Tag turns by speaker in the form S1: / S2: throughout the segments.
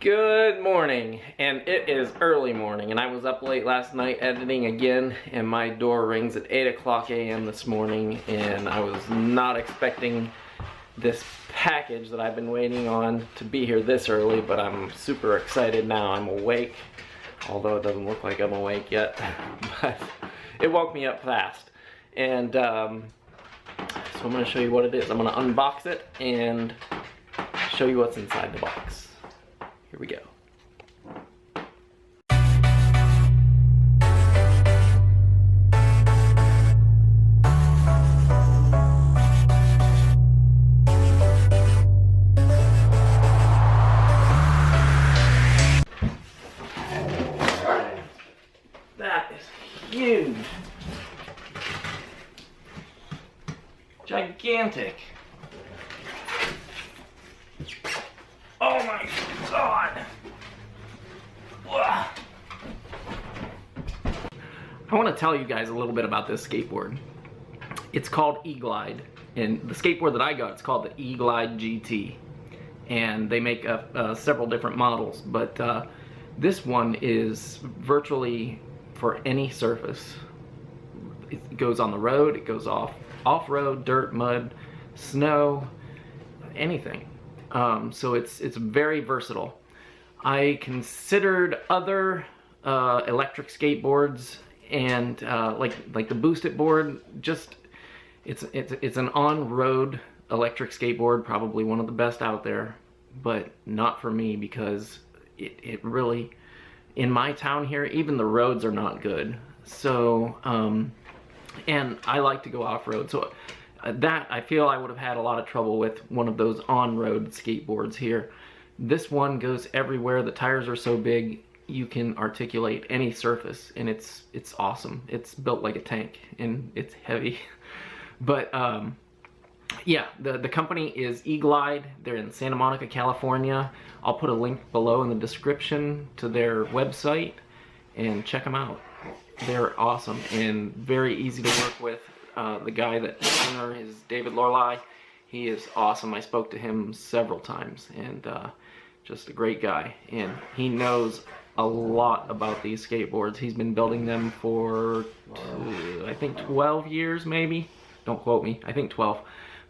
S1: Good morning, and it is early morning, and I was up late last night editing again, and my door rings at 8 o'clock a.m. this morning, and I was not expecting this package that I've been waiting on to be here this early, but I'm super excited now. I'm awake, although it doesn't look like I'm awake yet, but it woke me up fast. And so I'm going to show you what it is. I'm going to unbox it and show you what's inside the box. Here we go. That is huge. Gigantic. Oh my God! I want to tell you guys a little bit about this skateboard. It's called E-Glide, and the skateboard that I got, it's called the E-Glide GT. And they make several different models, but this one is virtually for any surface. It goes on the road, it goes off-road, dirt, mud, snow, anything. So it's very versatile. I considered other electric skateboards and like the Boost It board. Just it's an on-road electric skateboard, probably one of the best out there, but not for me because it really, in my town here, even the roads are not good. So and I like to go off-road, so that I feel I would have had a lot of trouble with one of those on-road skateboards here. This one goes everywhere. The tires are so big you can articulate any surface, and it's awesome. It's built like a tank and it's heavy. But yeah, the company is E-Glide. They're in Santa Monica, California. I'll put a link below in the description to their website and check them out. They're awesome and very easy to work with. The guy that the owner is David Lorelei. He is awesome. I spoke to him several times, and just a great guy. And he knows a lot about these skateboards. He's been building them for I think 12 years, maybe. Don't quote me. I think 12.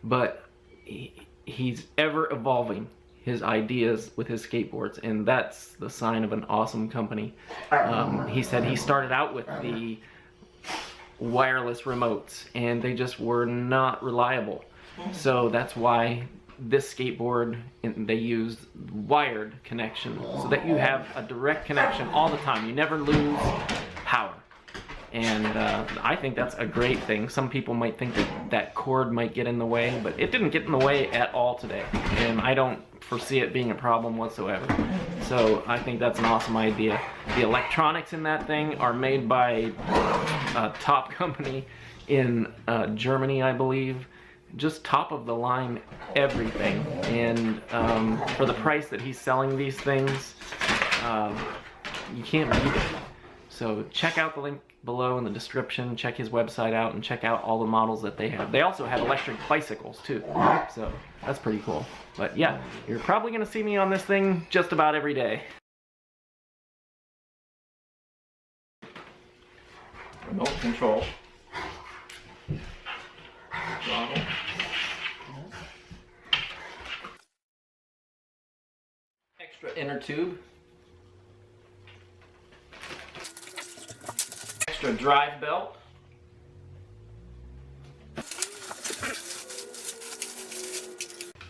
S1: But he's ever evolving his ideas with his skateboards, and that's the sign of an awesome company. He said he started out with the wireless remotes, and they just were not reliable. So that's why this skateboard, they used wired connection, so that you have a direct connection all the time. You never lose power. And I think that's a great thing. Some people might think that cord might get in the way, but it didn't get in the way at all today. And I don't foresee it being a problem whatsoever. So I think that's an awesome idea. The electronics in that thing are made by a top company in Germany, I believe. Just top of the line everything. And for the price that he's selling these things, you can't beat it. So check out the link below in the description, check his website out, and check out all the models that they have. They also have electric bicycles too, so that's pretty cool. But yeah, you're probably gonna see me on this thing just about every day. Remote control. Throttle. Extra inner tube. Extra drive belt.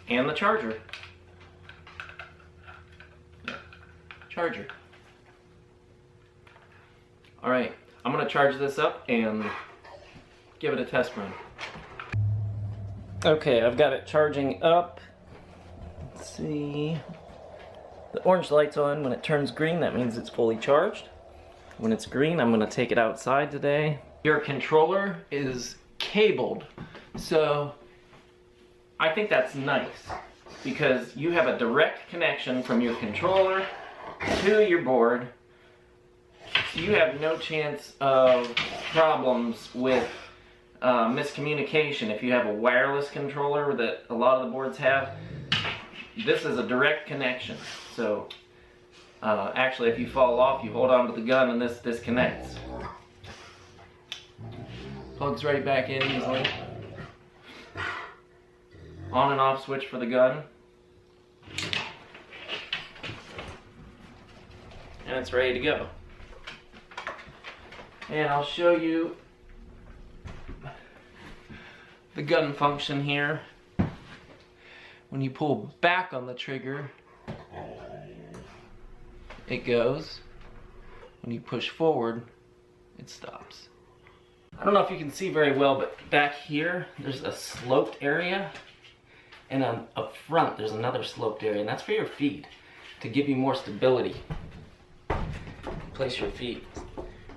S1: And the charger. Charger. Alright, I'm going to charge this up and give it a test run. Okay, I've got it charging up. Let's see. The orange light's on. When it turns green, that means it's fully charged. When it's green, I'm going to take it outside today. Your controller is cabled, so I think that's nice because you have a direct connection from your controller to your board, so you have no chance of problems with miscommunication. If you have a wireless controller that a lot of the boards have, this is a direct connection. So Actually, if you fall off, you hold on to the gun and this disconnects. Plugs right back in easily. On and off switch for the gun. And it's ready to go. And I'll show you the gun function here. When you pull back on the trigger, it goes. When you push forward, it stops. I don't know if you can see very well, but back here, there's a sloped area. And up front, there's another sloped area, and that's for your feet, to give you more stability. Place your feet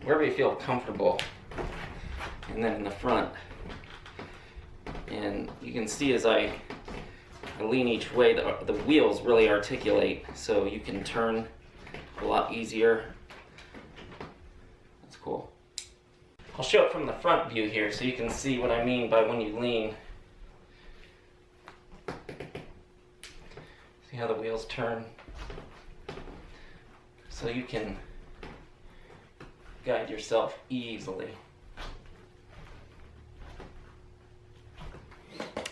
S1: wherever you feel comfortable. And then in the front. And you can see as I lean each way, the wheels really articulate, so you can turn a lot easier. That's cool. I'll show it from the front view here so you can see what I mean by when you lean. See how the wheels turn? So you can guide yourself easily.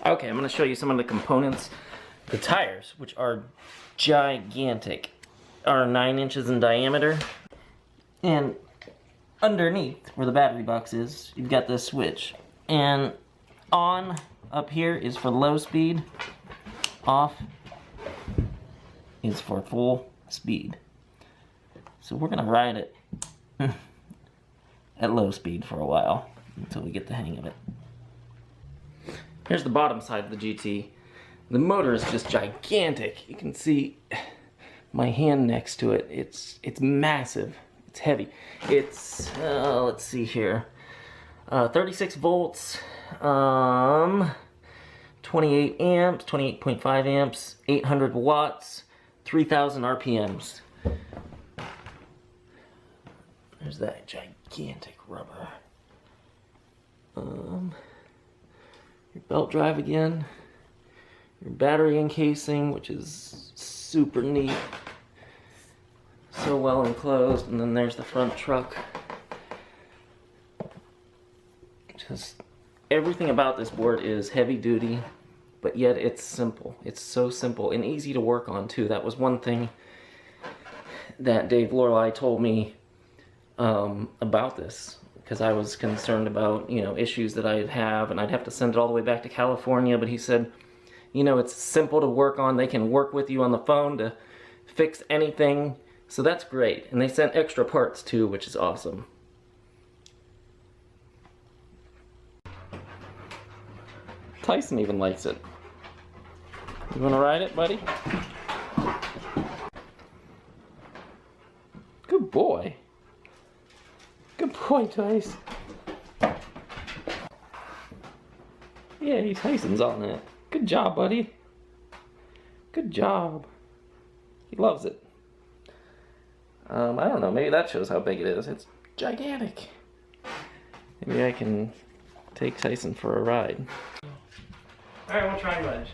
S1: Okay, I'm going to show you some of the components. The tires, which are gigantic, are 9 inches in diameter. And underneath, where the battery box is, you've got this switch. And on up here is for low speed. Off is for full speed. So we're going to ride it at low speed for a while until we get the hang of it. Here's the bottom side of the GT. The motor is just gigantic. You can see my hand next to it. It's massive. It's heavy. It's let's see here, 36 volts, 28 amps, 28.5 amps, 800 watts, 3,000 RPMs. There's that gigantic rubber. Your belt drive again, your battery encasing, which is super neat, so well enclosed, and then there's the front truck. Just everything about this board is heavy duty, but yet it's simple. It's so simple and easy to work on too. That was one thing that Dave Lorelei told me about this, because I was concerned about, you know, issues that I'd have, and I'd have to send it all the way back to California. But he said, you know, it's simple to work on. They can work with you on the phone to fix anything. So that's great. And they sent extra parts too, which is awesome. Tyson even likes it. You want to ride it, buddy? Good boy. Good boy, Tyson. Yeah, Tyson's on it. Good job, buddy. Good job. He loves it. I don't know, maybe that shows how big it is. It's gigantic. Maybe I can take Tyson for a ride. Alright, we'll try Mudge.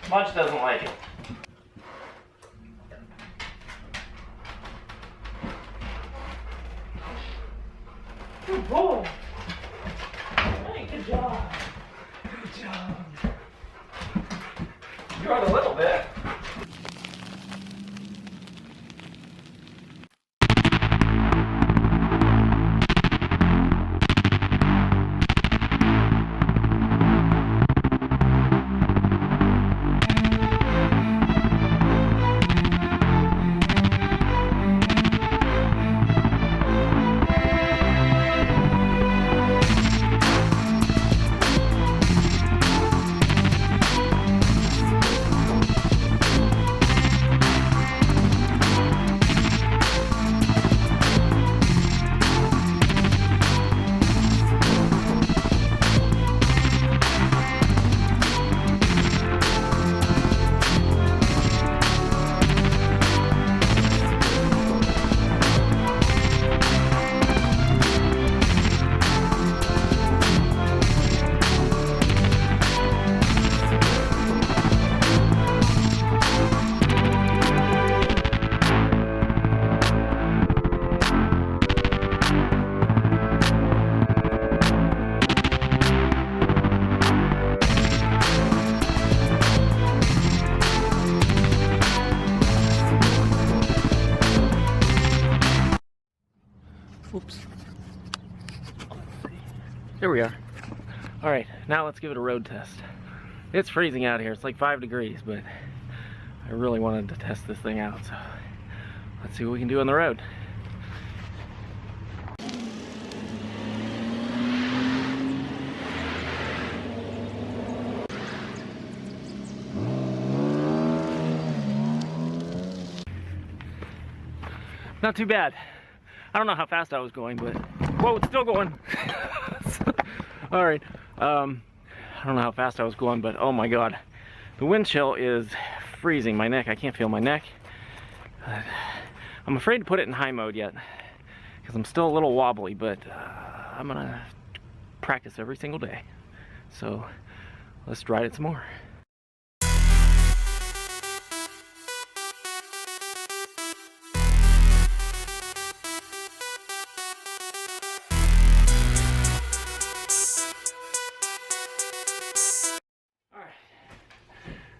S1: Mudge doesn't like it. Good boy. Hey, good job. Good job. You rode a little bit. Oops. There we are. All right, now let's give it a road test. It's freezing out here. It's like 5 degrees, but I really wanted to test this thing out, so let's see what we can do on the road. Not too bad. I don't know how fast I was going, but whoa, it's still going. All right. I don't know how fast I was going, but oh my God, the wind chill is freezing my neck. I can't feel my neck. I'm afraid to put it in high mode yet because I'm still a little wobbly, but I'm gonna practice every single day. So let's ride it some more.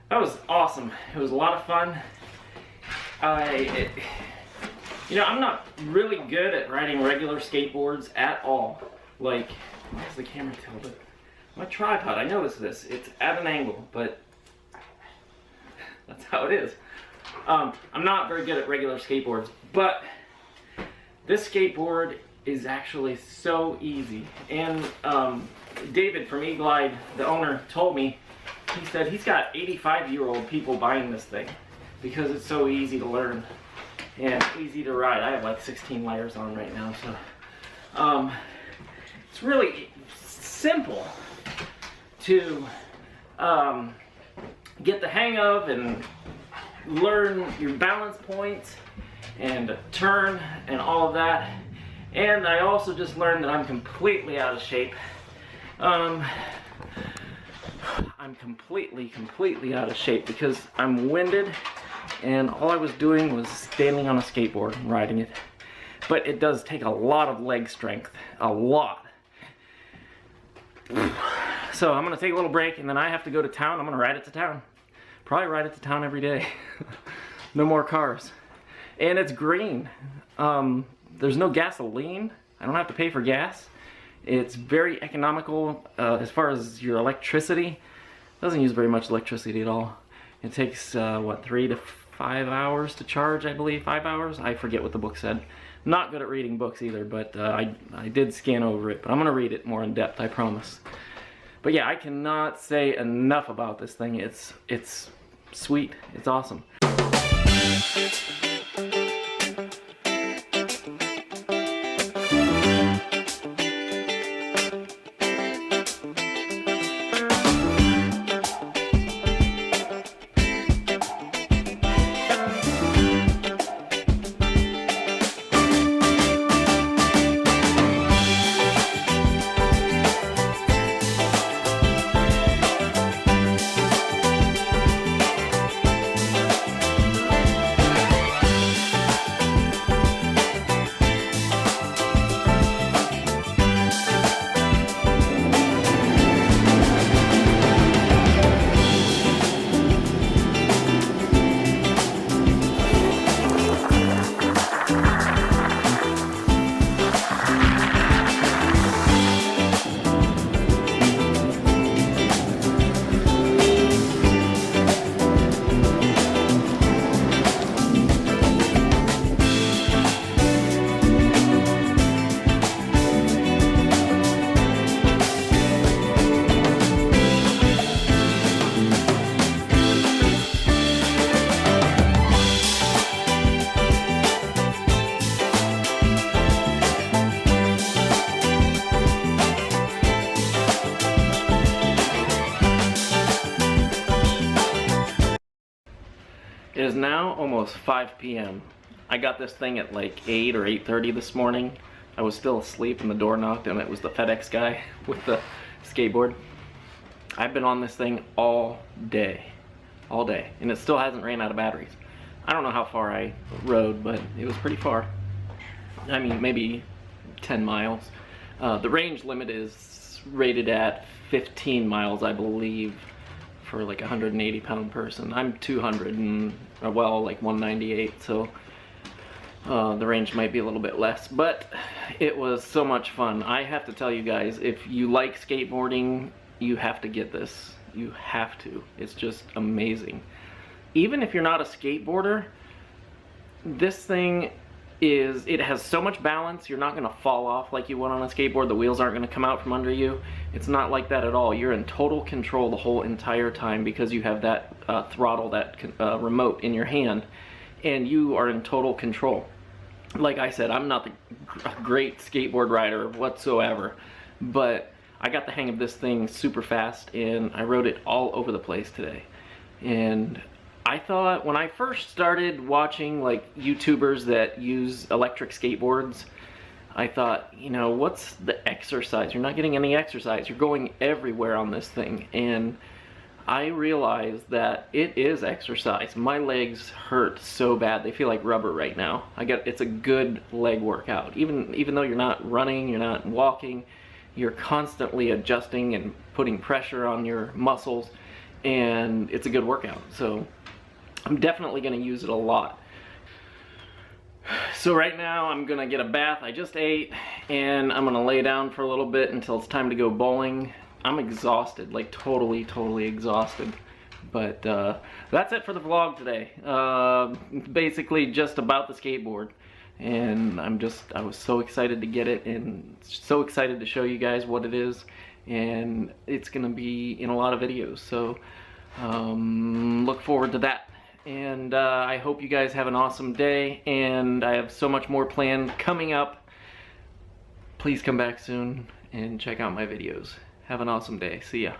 S1: That was awesome. It was a lot of fun. You know, I'm not really good at riding regular skateboards at all. Like, why is the camera tilted? My tripod, I noticed this. It's at an angle, but that's how it is. I'm not very good at regular skateboards, but this skateboard is actually so easy. And David from E-Glide, the owner, told me, he said he's got 85-year-old people buying this thing because it's so easy to learn and easy to ride. I have like 16 layers on right now, so it's really simple to get the hang of and learn your balance points and turn and all of that. And I also just learned that I'm completely out of shape. I'm completely out of shape because I'm winded and all I was doing was standing on a skateboard and riding it. But it does take a lot of leg strength, a lot. So I'm gonna take a little break and then I have to go to town. I'm gonna ride it to town. Probably ride it to town every day. No more cars. And it's green. There's no gasoline. I don't have to pay for gas. It's very economical as far as your electricity. It doesn't use very much electricity at all. It takes, what, 3 to 5 hours to charge, I believe. 5 hours? I forget what the book said. Not good at reading books either, but I did scan over it. But I'm going to read it more in depth, I promise. But yeah, I cannot say enough about this thing. It's sweet. It's awesome. It is now almost 5 p.m. I got this thing at like 8 or 8:30 this morning. I was still asleep and the door knocked and it was the FedEx guy with the skateboard. I've been on this thing all day, and it still hasn't ran out of batteries. I don't know how far I rode, but it was pretty far. I mean, maybe 10 miles. The range limit is rated at 15 miles, I believe, for like a 180-pound person. I'm 200 and, well, like 198, so the range might be a little bit less, but It was so much fun. I have to tell you guys, if you like skateboarding, you have to get this. You have to. It's just amazing. Even if you're not a skateboarder, this thing it has so much balance. You're not going to fall off like you would on a skateboard. The wheels aren't going to come out from under you. It's not like that at all. You're in total control the whole entire time because you have that throttle, that remote in your hand, and you are in total control. Like I said, I'm not a great skateboard rider whatsoever, but I got the hang of this thing super fast, and I rode it all over the place today. And I thought, when I first started watching like YouTubers that use electric skateboards, I thought, you know, what's the exercise? You're not getting any exercise. You're going everywhere on this thing. And I realized that it is exercise. My legs hurt so bad. They feel like rubber right now. It's a good leg workout. Even though you're not running, you're not walking, you're constantly adjusting and putting pressure on your muscles, and it's a good workout. So I'm definitely going to use it a lot. So right now I'm going to get a bath. I just ate, and I'm going to lay down for a little bit until it's time to go bowling. I'm exhausted, like totally exhausted. But that's it for the vlog today. Basically just about the skateboard. And I was so excited to get it, and so excited to show you guys what it is. And it's going to be in a lot of videos. So look forward to that. And I hope you guys have an awesome day, and I have so much more planned coming up. Please come back soon and check out my videos. Have an awesome day. See ya.